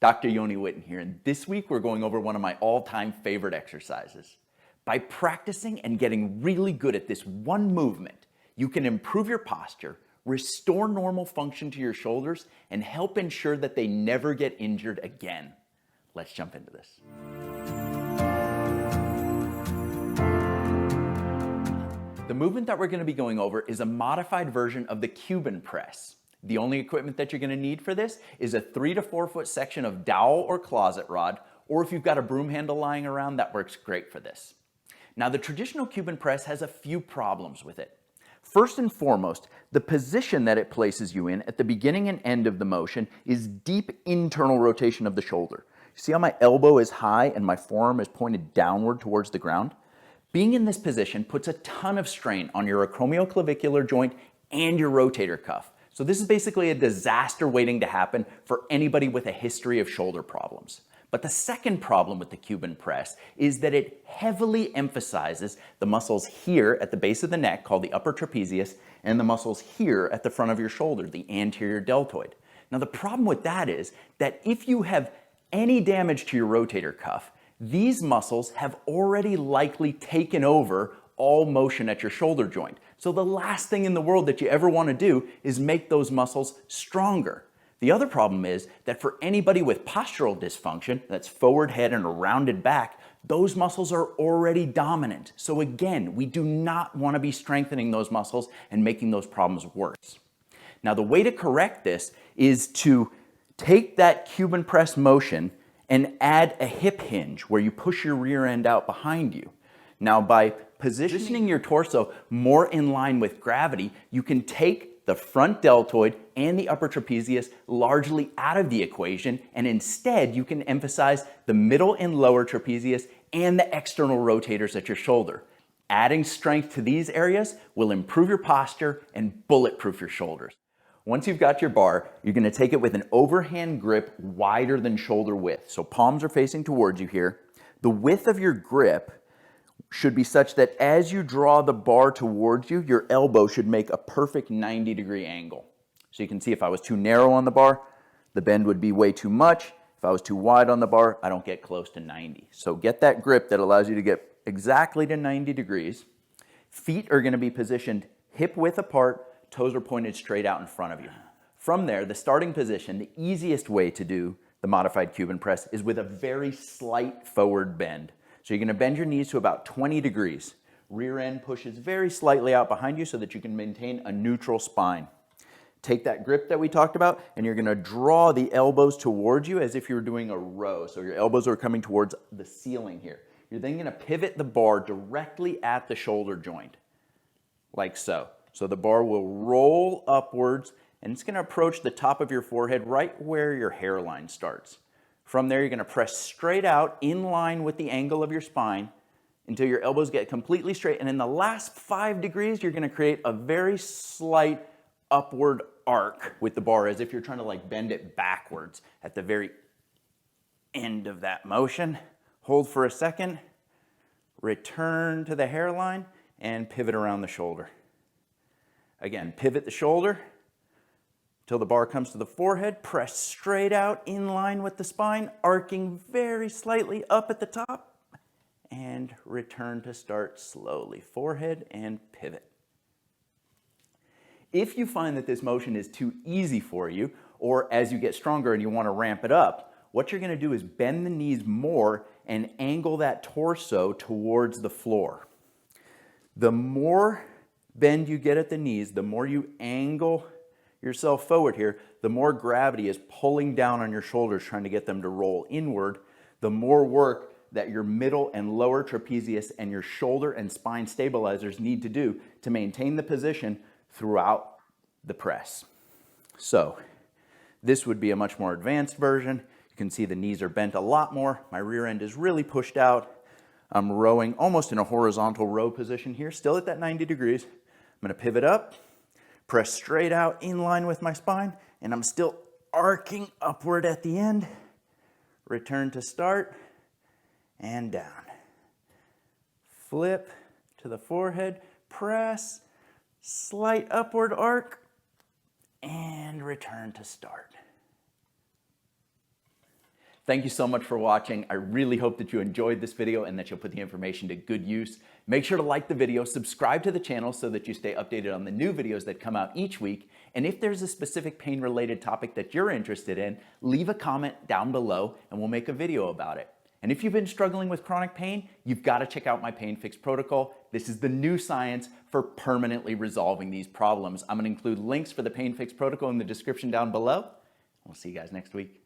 Dr. Yoni Whitten here, and this week we're going over one of my all-time favorite exercises. By practicing and getting really good at this one movement, you can improve your posture, restore normal function to your shoulders, and help ensure that they never get injured again. Let's jump into this. The movement that we're going to be going over is a modified version of the Cuban Press. The only equipment that you're going to need for this is a 3 to 4 foot section of dowel or closet rod, or if you've got a broom handle lying around, that works great for this. Now, the traditional Cuban Press has a few problems with it. First and foremost, the position that it places you in at the beginning and end of the motion is deep internal rotation of the shoulder. See how my elbow is high and my forearm is pointed downward towards the ground? Being in this position puts a ton of strain on your acromioclavicular joint and your rotator cuff. So this is basically a disaster waiting to happen for anybody with a history of shoulder problems. But the second problem with the Cuban Press is that it heavily emphasizes the muscles here at the base of the neck, called the upper trapezius, and the muscles here at the front of your shoulder, the anterior deltoid. Now the problem with that is that if you have any damage to your rotator cuff, these muscles have already likely taken over all motion at your shoulder joint. So the last thing in the world that you ever want to do is make those muscles stronger. The other problem is that for anybody with postural dysfunction, that's forward head and a rounded back, those muscles are already dominant. So again, we do not want to be strengthening those muscles and making those problems worse. Now the way to correct this is to take that Cuban Press motion and add a hip hinge where you push your rear end out behind you. Now by positioning your torso more in line with gravity, you can take the front deltoid and the upper trapezius largely out of the equation, and instead you can emphasize the middle and lower trapezius and the external rotators at your shoulder. Adding strength to these areas will improve your posture and bulletproof your shoulders. Once you've got your bar, you're going to take it with an overhand grip wider than shoulder width. So palms are facing towards you here. The width of your grip should be such that as you draw the bar towards you, your elbow should make a perfect 90-degree angle. So you can see if I was too narrow on the bar, the bend would be way too much. If I was too wide on the bar, I don't get close to 90. So get that grip that allows you to get exactly to 90 degrees. Feet are going to be positioned hip width apart, toes are pointed straight out in front of you. From there, the starting position, the easiest way to do the modified Cuban Press is with a very slight forward bend. So you're going to bend your knees to about 20 degrees. Rear end pushes very slightly out behind you so that you can maintain a neutral spine. Take that grip that we talked about and you're going to draw the elbows towards you as if you were doing a row. So your elbows are coming towards the ceiling here. You're then going to pivot the bar directly at the shoulder joint, like so. So the bar will roll upwards and it's going to approach the top of your forehead right where your hairline starts. From there, you're going to press straight out in line with the angle of your spine until your elbows get completely straight. And in the last 5 degrees, you're going to create a very slight upward arc with the bar as if you're trying to like bend it backwards at the very end of that motion. Hold for a second, return to the hairline, and pivot around the shoulder. Again, pivot the shoulder till the bar comes to the forehead, press straight out in line with the spine, arcing very slightly up at the top, and return to start slowly. Forehead and pivot. If you find that this motion is too easy for you, or as you get stronger and you want to ramp it up, what you're going to do is bend the knees more and angle that torso towards the floor. The more bend you get at the knees, the more you angle yourself forward here, the more gravity is pulling down on your shoulders trying to get them to roll inward, the more work that your middle and lower trapezius and your shoulder and spine stabilizers need to do to maintain the position throughout the press. So this would be a much more advanced version. You can see the knees are bent a lot more. My rear end is really pushed out. I'm rowing almost in a horizontal row position here, still at that 90 degrees. I'm going to pivot up, press straight out in line with my spine, and I'm still arcing upward at the end. Return to start, and down. Flip to the forehead, press, slight upward arc, and return to start. Thank you so much for watching. I really hope that you enjoyed this video and that you'll put the information to good use. Make sure to like the video, subscribe to the channel so that you stay updated on the new videos that come out each week. And if there's a specific pain-related topic that you're interested in, leave a comment down below and we'll make a video about it. And if you've been struggling with chronic pain, you've got to check out my Pain Fix protocol. This is the new science for permanently resolving these problems. I'm going to include links for the Pain Fix protocol in the description down below. We'll see you guys next week.